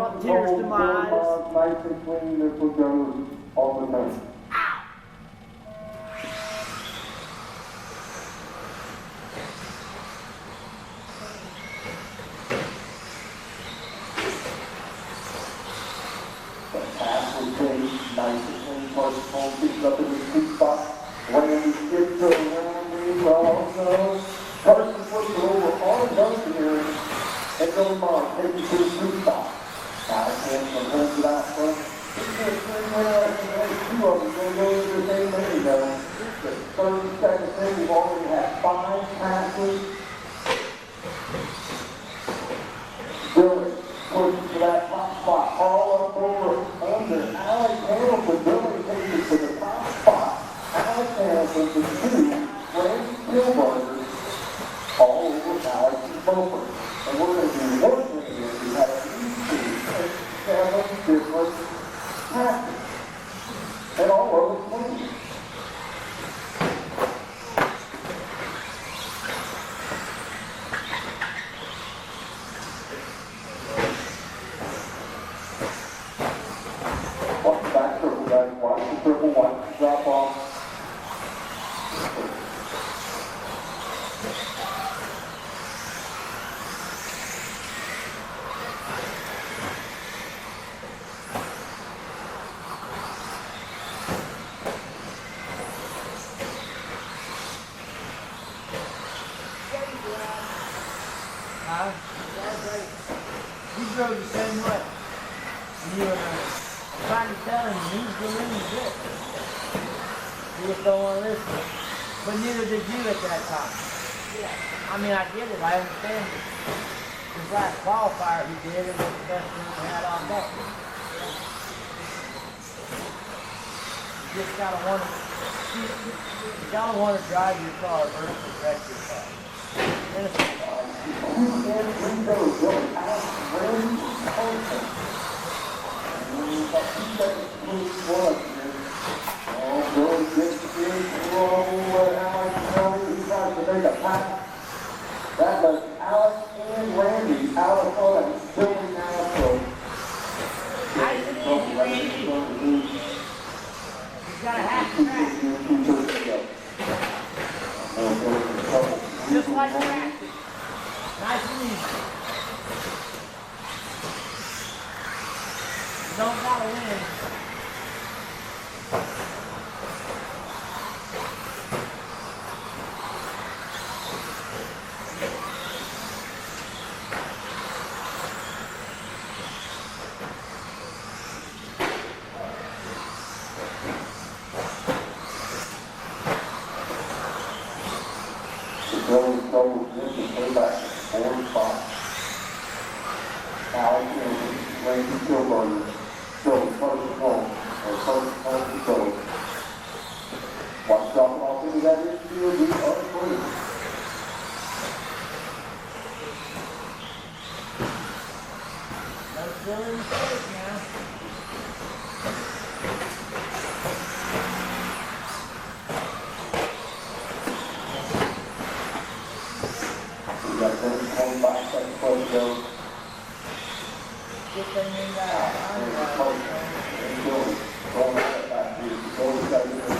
brought tears to my eyes. Nice and clean, this one goes all the time. The pass was clean, nice and clean, first home piece up in the sweet spot. Randy skipped to Randy, well also. Carson puts it over on Duncan here, and Billy Mars takes it to the sweet spot. Alex Hanson holds it out front. Two of them going to go to the same way, though. The 30-second thing, we've already had 5 passes. Billy pushes to that top spot, all up over under Alex Hamilton. Billy takes it to the top spot. Alex Hamilton to 2, Randy Kilburger, all over Alex's bumper. And we're going to do one thing here. We have at least 7 different passes. And all over the place. Watch the back circle, guys. Watch the circle. Watch the drop off. Huh? He drove the same way. And you were trying to tell him he's the winning bit. He just don't want to listen. But neither did you at that time. I mean, I get it. I understand it. His last qualifier he did, it was the best thing he had all day. You just gotta want to drive your car versus wreck your car. And it's, that was Alex and Randy out of front. Billy now so. nice and easy, Randy. He's got a half track. Just like practice. Nice and easy. You don't gotta win. Billy Cole this is way back to 45. Alex and Randy Kilburger still the first one, or first one to go. Watch dropping off into that infield, we are free. No silly mistake now. We got 25 seconds to go. Good thing we got And Billy going right back here. Billy's got to get